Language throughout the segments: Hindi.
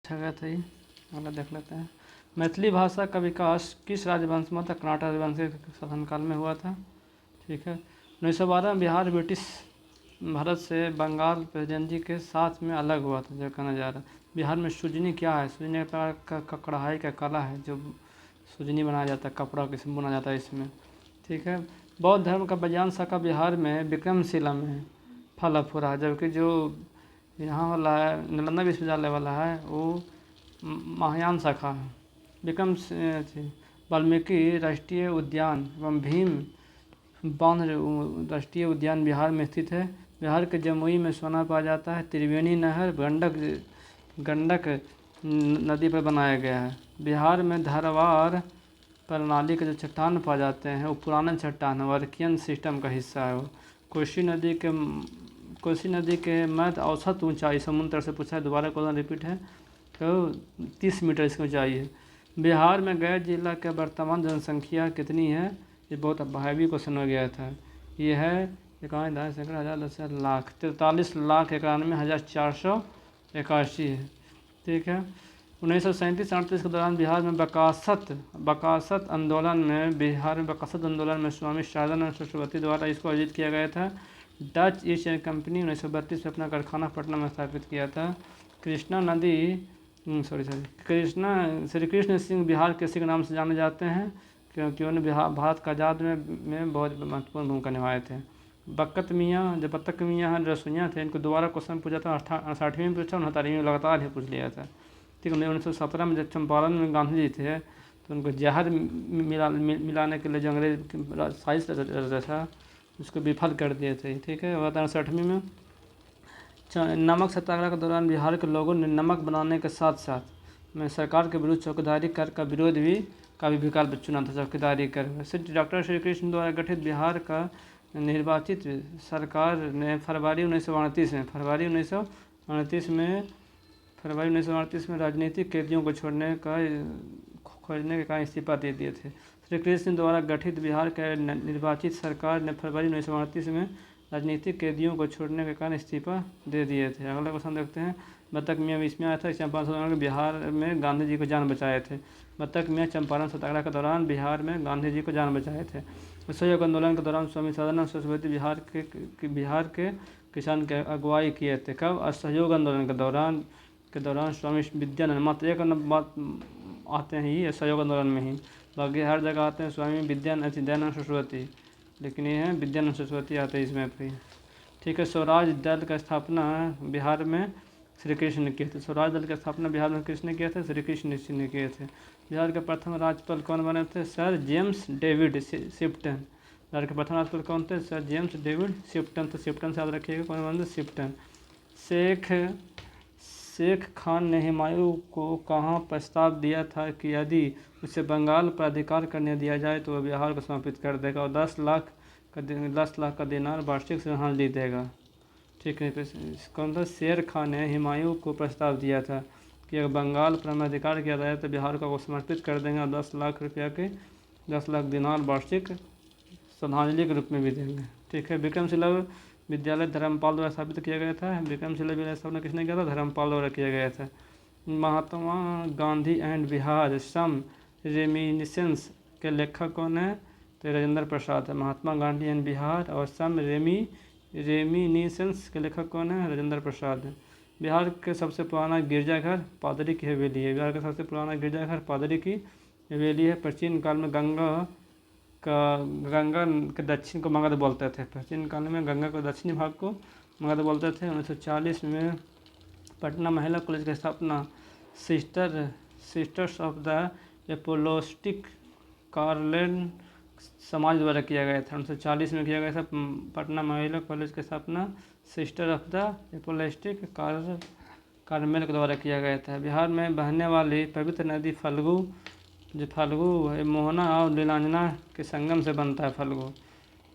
पूछा गया था ये, अगला देख लेते हैं। मैथिली भाषा का विकास किस राजवंश में था? कर्नाटक राजवंश के शासनकाल में हुआ था। ठीक है। 1912 में बिहार ब्रिटिश भारत से बंगाल प्रेसिडेंसी के साथ में अलग हुआ था, जो कहना जा रहा है। बिहार में सुजनी क्या है? सुजनी एक प्रकार का कढ़ाई का कला है, जो सुजनी बनाया जाता है, कपड़ा किस्म बनाया जाता है इसमें। ठीक है। बौद्ध धर्म का बयान शाखा बिहार में विक्रमशिला में फला फूला है, जबकि जो यहाँ वाला है नालंदा विश्वविद्यालय वाला है वो महायान शाखा है। वाल्मीकि राष्ट्रीय उद्यान एवं भीम बांध राष्ट्रीय उद्यान बिहार में स्थित है। बिहार के जमुई में सोना पाया जाता है। त्रिवेणी नहर गंडक नदी पर बनाया गया है। बिहार में धारवाड़ प्रणाली के जो चट्टान पाए जाते हैं वो पुराना चट्टान है, वर्कियन सिस्टम का हिस्सा है वो। कोसी नदी के मध्य औसत ऊंचाई समुद्र से पूछा है, दोबारा क्वेश्चन रिपीट है, तो 30 मीटर इसकी ऊंचाई है। बिहार में गया जिला के वर्तमान जनसंख्या कितनी है? ये बहुत हैवी क्वेश्चन हो गया था। ये है 41,10,000 43,91,481 है। ठीक है। 1937-38 के दौरान बिहार में बकासत आंदोलन में स्वामी शारदानंद सरस्वती द्वारा इसको आयोजित किया गया था। डच ईस्ट इंडिया कंपनी 1932 में अपना कारखाना पटना में स्थापित किया था। श्री कृष्ण सिंह बिहार के सिंह नाम से जाने जाते हैं, क्योंकि उन्होंने भारत का आज़ाद में बहुत महत्वपूर्ण भूमिका निभाए थे। बत्तख मियाँ हैं रसोइया थे, इनको दोबारा क्वेश्चन पूछा था, 68वीं में पूछा, 69वीं में लगातार ही पूछ लिया था। ठीक है। 1917 में जब चंपारण में गांधी जी थे तो उनको जहर मिलाने के लिए जो अंग्रेज साजिश रचा था उसको विफल कर दिए थे। ठीक है। 68वीं में नमक सत्याग्रह के दौरान बिहार के लोगों ने नमक बनाने के साथ साथ में सरकार के विरुद्ध चौकीदारी कर का विरोध भी का विकल्प चुना था। चौकीदारी कर डॉक्टर श्री कृष्ण द्वारा गठित बिहार का निर्वाचित सरकार ने फरवरी 1938 में राजनीतिक कैदियों को खोजने के कारण इस्तीफा दे दिए थे। श्री कृष्ण द्वारा गठित बिहार के निर्वाचित सरकार ने फरवरी 1938 में राजनीतिक कैदियों को छोड़ने के कारण इस्तीफा दे दिए थे। अगला क्वेश्चन देखते हैं। बत्तख मियाँ इसमें आया था, चंपारण सत्याग्रह बिहार में गांधी जी को जान बचाए थे। बत्तख मियाँ चंपारण सत्याग्रह के दौरान बिहार में गांधी जी को जान बचाए थे। असहयोग आंदोलन के दौरान स्वामी सदानंद सरस्वती बिहार के किसान के अगुवाई किए थे। कब? असहयोग आंदोलन के दौरान स्वामी विद्यानंद, मात्र एक बात आते हैं ये असहयोग आंदोलन में ही, बाकी हर जगह आते हैं स्वामी दयानंद सरस्वती, लेकिन ये हैं विद्यानंद सरस्वती आते हैं इसमें पे। ठीक है। स्वराज दल का स्थापना बिहार में श्री कृष्ण ने किए थे। स्वराज दल की स्थापना बिहार में किसने किए थे? श्री कृष्ण ने किए थे। बिहार के प्रथम राज्यपाल कौन बने थे? Sir James David Sifton. बिहार के प्रथम राज्यपाल कौन थे? Sir James David Sifton. तो शिफ्टन से याद रखिएगा कौन बने थे? शिफ्टन। शेख खान ने हुमायूं को कहाँ प्रस्ताव दिया था कि यदि उसे बंगाल पर अधिकार करने दिया जाए तो वह बिहार को समर्पित कर देगा और 10 लाख का दिनार वार्षिक श्रद्धांजलि देगा। ठीक है। कौन था? शेर खान ने हुमायूं को प्रस्ताव दिया था कि अगर बंगाल पर हमें अधिकार किया जाए तो बिहार को समर्पित कर देंगे और 10 लाख रुपया के 10 लाख दिनार वार्षिक श्रद्धांजलि के रूप में भी देंगे। ठीक है। विक्रमशिला विद्यालय धर्मपाल द्वारा स्थापित किया गया था। विक्रमशिला विद्यालय स्थापना किसने किया था? धर्मपाल द्वारा किया गया था। Mahatma Gandhi and Bihar some reminiscences के लेखक कौन है? तो राजेंद्र प्रसाद है। महात्मा गांधी एंड बिहार और सम रेमिनिसेंस के लेखक कौन है? राजेंद्र प्रसाद है। बिहार के सबसे पुराना गिरजाघर पादरी की हवेली है। बिहार का सबसे पुराना गिरजाघर पादरी की हवेली है। प्राचीन काल में गंगा के दक्षिण को मगध बोलते थे। प्राचीन काल में गंगा के दक्षिणी भाग को मगध बोलते थे। 1940 में पटना महिला कॉलेज की स्थापना सिस्टर्स ऑफ द एपोलोस्टिक कार्मेल समाज द्वारा किया गया था। 1940 में किया गया था। पटना महिला कॉलेज की स्थापना सिस्टर ऑफ द एपोलोस्टिक कार्मेल के द्वारा किया गया था। बिहार में बहने वाली पवित्र नदी फल्गु मोहना और नीलांजना के संगम से बनता है। फल्गु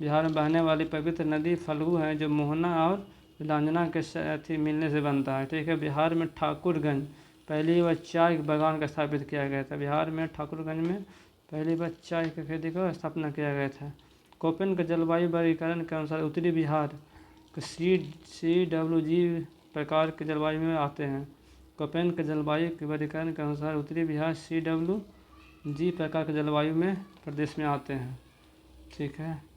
बिहार में बहने वाली पवित्र नदी फल्गु है, जो मोहना और नीलांजना के मिलने से बनता है। ठीक है। बिहार में ठाकुरगंज पहली बार चाय बागान का स्थापित किया गया था। बिहार में ठाकुरगंज में पहली बार चाय की खेती का स्थापना किया गया था। कोपेन के जलवायु वर्गीकरण के अनुसार उत्तरी बिहार CWG प्रकार के जलवायु में आते हैं। कोपेन के जलवायु के वर्गीकरण के अनुसार उत्तरी बिहार CWG प्रकार के जलवायु में प्रदेश में आते हैं। ठीक है।